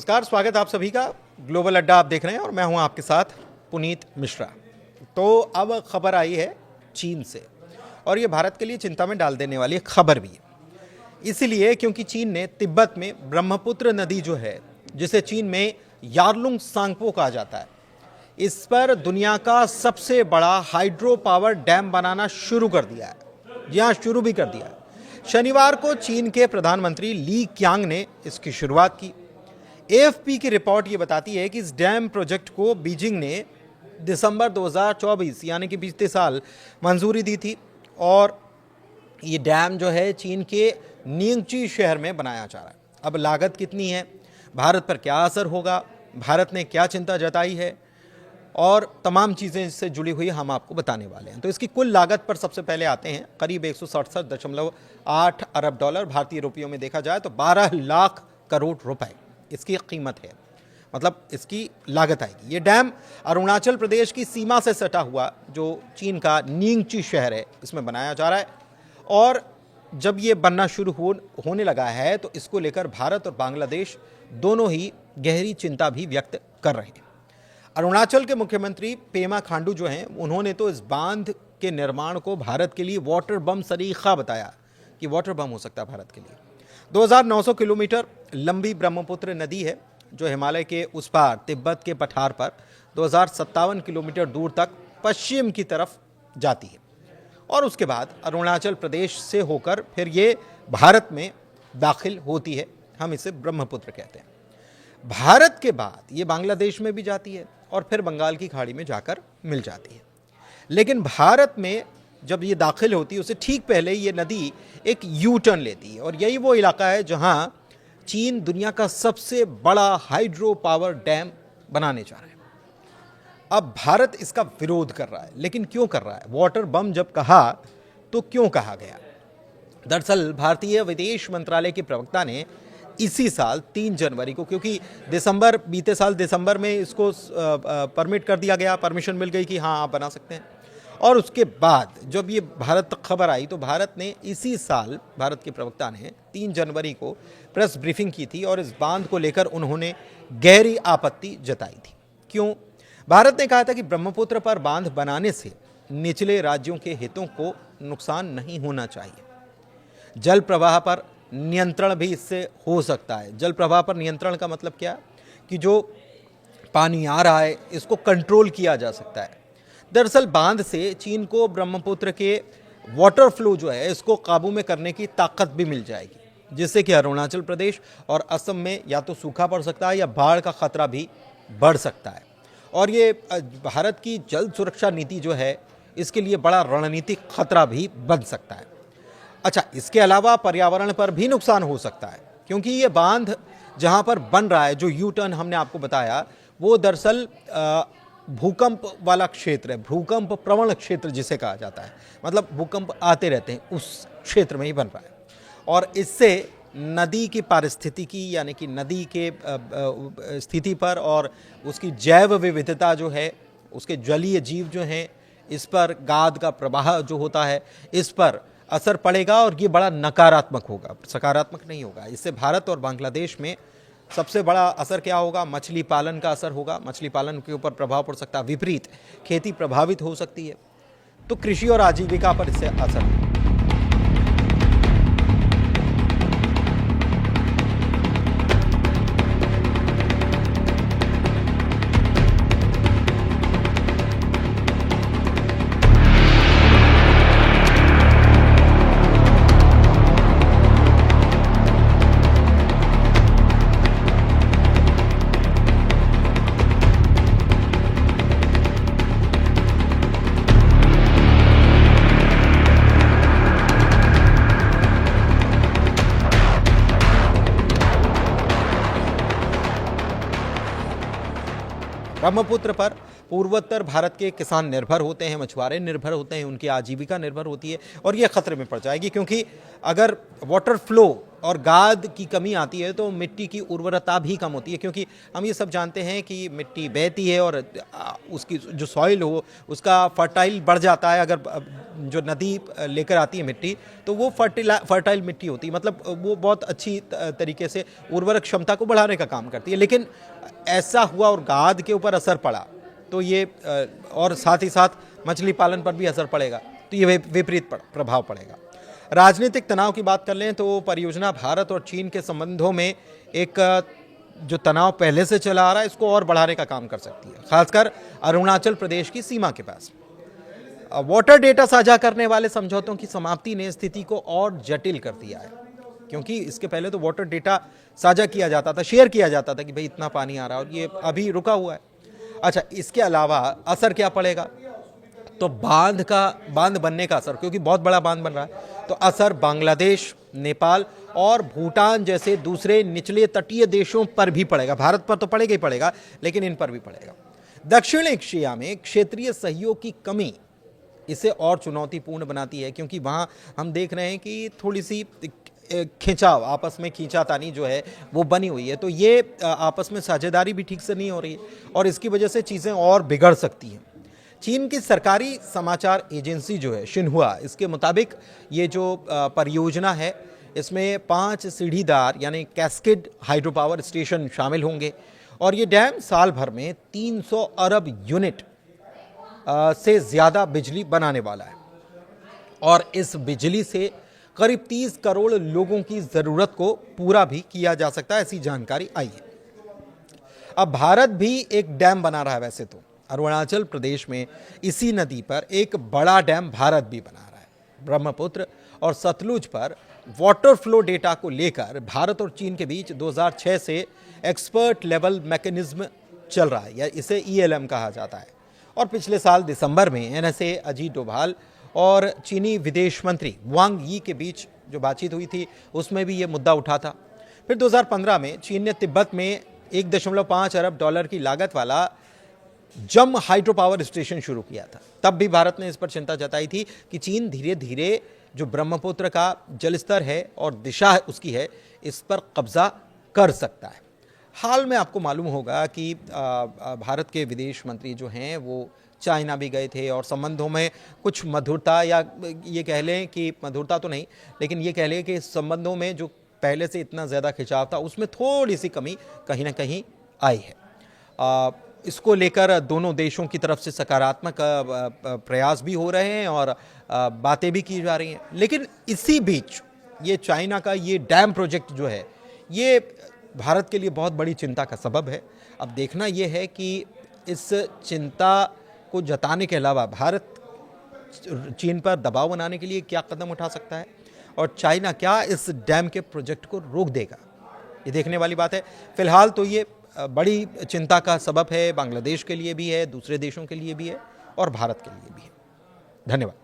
नमस्कार, स्वागत आप सभी का। ग्लोबल अड्डा आप देख रहे हैं और मैं हूं आपके साथ पुनीत मिश्रा। तो अब खबर आई है चीन से और ये भारत के लिए चिंता में डाल देने वाली खबर भी है। इसलिए क्योंकि चीन ने तिब्बत में ब्रह्मपुत्र नदी जो है, जिसे चीन में यारलुंग सांगपो कहा जाता है, इस पर दुनिया का सबसे बड़ा हाइड्रो पावर डैम बनाना शुरू कर दिया है। जी हाँ, शुरू भी कर दिया है। शनिवार को चीन के प्रधानमंत्री ली क्यांग ने इसकी शुरुआत की। एएफपी की रिपोर्ट ये बताती है कि इस डैम प्रोजेक्ट को बीजिंग ने दिसंबर 2024 यानी कि बीते साल मंजूरी दी थी और ये डैम जो है चीन के निंगची शहर में बनाया जा रहा है। अब लागत कितनी है, भारत पर क्या असर होगा, भारत ने क्या चिंता जताई है और तमाम चीज़ें इससे जुड़ी हुई हम आपको बताने वाले हैं। तो इसकी कुल लागत पर सबसे पहले आते हैं। करीब 167.8 अरब डॉलर, भारतीय रुपयों में देखा जाए तो 12 लाख करोड़ रुपए इसकी कीमत है, मतलब इसकी लागत आएगी। ये डैम अरुणाचल प्रदेश की सीमा से सटा हुआ जो चीन का निंगची शहर है, इसमें बनाया जा रहा है। और जब ये बनना शुरू होने लगा है तो इसको लेकर भारत और बांग्लादेश दोनों ही गहरी चिंता भी व्यक्त कर रहे हैं। अरुणाचल के मुख्यमंत्री पेमा खांडू जो हैं, उन्होंने तो इस बांध के निर्माण को भारत के लिए वाटर बम सरीखा बताया कि वाटर बम हो सकता है भारत के लिए। 2900 किलोमीटर लंबी ब्रह्मपुत्र नदी है जो हिमालय के उस पार तिब्बत के पठार पर 2057 किलोमीटर दूर तक पश्चिम की तरफ जाती है और उसके बाद अरुणाचल प्रदेश से होकर फिर ये भारत में दाखिल होती है। हम इसे ब्रह्मपुत्र कहते हैं। भारत के बाद ये बांग्लादेश में भी जाती है और फिर बंगाल की खाड़ी में जाकर मिल जाती है। लेकिन भारत में जब ये दाखिल होती है उससे ठीक पहले ये नदी एक यू टर्न लेती है और यही वो इलाका है जहां चीन दुनिया का सबसे बड़ा हाइड्रो पावर डैम बनाने जा रहा है। अब भारत इसका विरोध कर रहा है, लेकिन क्यों कर रहा है? वाटर बम जब कहा तो क्यों कहा गया? दरअसल भारतीय विदेश मंत्रालय के प्रवक्ता ने इसी साल 3 जनवरी को, क्योंकि बीते साल दिसंबर में इसको परमिट कर दिया गया, परमिशन मिल गई कि हाँ आप बना सकते हैं। और उसके बाद जब ये भारत तक खबर आई तो भारत ने इसी साल, भारत के प्रवक्ता ने 3 जनवरी को प्रेस ब्रीफिंग की थी और इस बांध को लेकर उन्होंने गहरी आपत्ति जताई थी। क्यों? भारत ने कहा था कि ब्रह्मपुत्र पर बांध बनाने से निचले राज्यों के हितों को नुकसान नहीं होना चाहिए। जल प्रवाह पर नियंत्रण भी इससे हो सकता है। जल प्रवाह पर नियंत्रण का मतलब क्या? कि जो पानी आ रहा है इसको कंट्रोल किया जा सकता है। दरअसल बांध से चीन को ब्रह्मपुत्र के वाटर फ्लो जो है इसको काबू में करने की ताकत भी मिल जाएगी, जिससे कि अरुणाचल प्रदेश और असम में या तो सूखा पड़ सकता है या बाढ़ का खतरा भी बढ़ सकता है। और ये भारत की जल सुरक्षा नीति जो है इसके लिए बड़ा रणनीतिक खतरा भी बन सकता है। अच्छा, इसके अलावा पर्यावरण पर भी नुकसान हो सकता है, क्योंकि ये बांध जहाँ पर बन रहा है, जो यू टर्न हमने आपको बताया, वो दरअसल भूकंप वाला क्षेत्र है, भूकंप प्रवण क्षेत्र जिसे कहा जाता है। मतलब भूकंप आते रहते हैं, उस क्षेत्र में ही बन रहा है। और इससे नदी की पारिस्थितिकी यानी कि नदी के स्थिति पर और उसकी जैव विविधता जो है, उसके जलीय जीव जो हैं, इस पर गाद का प्रवाह जो होता है, इस पर असर पड़ेगा और ये बड़ा नकारात्मक होगा, सकारात्मक नहीं होगा। इससे भारत और बांग्लादेश में सबसे बड़ा असर क्या होगा? मछली पालन का असर होगा। मछली पालन के ऊपर प्रभाव पड़ सकता है, विपरीत खेती प्रभावित हो सकती है, तो कृषि और आजीविका पर इससे असर होगा। ब्रह्मपुत्र पर पूर्वोत्तर भारत के किसान निर्भर होते हैं, मछुआरे निर्भर होते हैं, उनकी आजीविका निर्भर होती है और ये खतरे में पड़ जाएगी, क्योंकि अगर वाटर फ्लो और गाद की कमी आती है तो मिट्टी की उर्वरता भी कम होती है, क्योंकि हम ये सब जानते हैं कि मिट्टी बहती है और उसकी जो सॉइल हो उसका फर्टाइल बढ़ जाता है। अगर जो नदी लेकर आती है मिट्टी तो वो फर्टाइल मिट्टी होती है, मतलब वो बहुत अच्छी तरीके से उर्वरक क्षमता को बढ़ाने का काम करती है। लेकिन ऐसा हुआ और गाद के ऊपर असर पड़ा तो ये और साथ ही साथ मछली पालन पर भी असर पड़ेगा, तो ये विपरीत प्रभाव पड़ेगा। राजनीतिक तनाव की बात कर लें तो परियोजना भारत और चीन के संबंधों में एक जो तनाव पहले से चला आ रहा है इसको और बढ़ाने का काम कर सकती है, खासकर अरुणाचल प्रदेश की सीमा के पास। वाटर डेटा साझा करने वाले समझौतों की समाप्ति ने स्थिति को और जटिल कर दिया है, क्योंकि इसके पहले तो वाटर डेटा साझा किया जाता था, शेयर किया जाता था कि भाई इतना पानी आ रहा है, और ये अभी रुका हुआ है। अच्छा, इसके अलावा असर क्या पड़ेगा? तो बांध बनने का असर, क्योंकि बहुत बड़ा बांध बन रहा है, तो असर बांग्लादेश, नेपाल और भूटान जैसे दूसरे निचले तटीय देशों पर भी पड़ेगा। भारत पर तो पड़ेगा ही पड़ेगा, लेकिन इन पर भी पड़ेगा। दक्षिण एशिया में क्षेत्रीय सहयोग की कमी इसे और चुनौतीपूर्ण बनाती है, क्योंकि वहां हम देख रहे हैं कि थोड़ी सी खिंचाव, आपस में खींचातानी जो है वो बनी हुई है, तो ये आपस में साझेदारी भी ठीक से नहीं हो रही है और इसकी वजह से चीज़ें और बिगड़ सकती हैं। चीन की सरकारी समाचार एजेंसी जो है शिन्हुआ, इसके मुताबिक ये जो परियोजना है इसमें 5 सीढ़ीदार यानी कैस्केड हाइड्रो पावर स्टेशन शामिल होंगे और ये डैम साल भर में 300 अरब यूनिट से ज़्यादा बिजली बनाने वाला है और इस बिजली से करीब 30 करोड़ लोगों की ज़रूरत को पूरा भी किया जा सकता है, ऐसी जानकारी आई है। अब भारत भी एक डैम बना रहा है, वैसे तो अरुणाचल प्रदेश में इसी नदी पर एक बड़ा डैम भारत भी बना रहा है। ब्रह्मपुत्र और सतलुज पर वाटर फ्लो डेटा को लेकर भारत और चीन के बीच 2006 से एक्सपर्ट लेवल मैकेनिज्म चल रहा है, या इसे ELM कहा जाता है। और पिछले साल दिसंबर में NSA अजीत डोभाल और चीनी विदेश मंत्री वांग यी के बीच जो बातचीत हुई थी उसमें भी ये मुद्दा उठा था। फिर 2015 में चीन ने तिब्बत में 1.5 अरब डॉलर की लागत वाला जम हाइड्रो पावर स्टेशन शुरू किया था। तब भी भारत ने इस पर चिंता जताई थी कि चीन धीरे धीरे जो ब्रह्मपुत्र का जलस्तर है और दिशा उसकी है, इस पर कब्जा कर सकता है। हाल में आपको मालूम होगा कि भारत के विदेश मंत्री जो हैं वो चाइना भी गए थे और संबंधों में कुछ मधुरता, या ये कह लें कि मधुरता तो नहीं, लेकिन ये कह लें कि संबंधों में जो पहले से इतना ज़्यादा खिंचाव था उसमें थोड़ी सी कमी कहीं ना कहीं आई है। इसको लेकर दोनों देशों की तरफ से सकारात्मक प्रयास भी हो रहे हैं और बातें भी की जा रही हैं। लेकिन इसी बीच ये चाइना का ये डैम प्रोजेक्ट जो है ये भारत के लिए बहुत बड़ी चिंता का सबब है। अब देखना ये है कि इस चिंता को जताने के अलावा भारत चीन पर दबाव बनाने के लिए क्या कदम उठा सकता है और चाइना क्या इस डैम के प्रोजेक्ट को रोक देगा, ये देखने वाली बात है। फिलहाल तो ये बड़ी चिंता का सबब है, बांग्लादेश के लिए भी है, दूसरे देशों के लिए भी है और भारत के लिए भी है। धन्यवाद।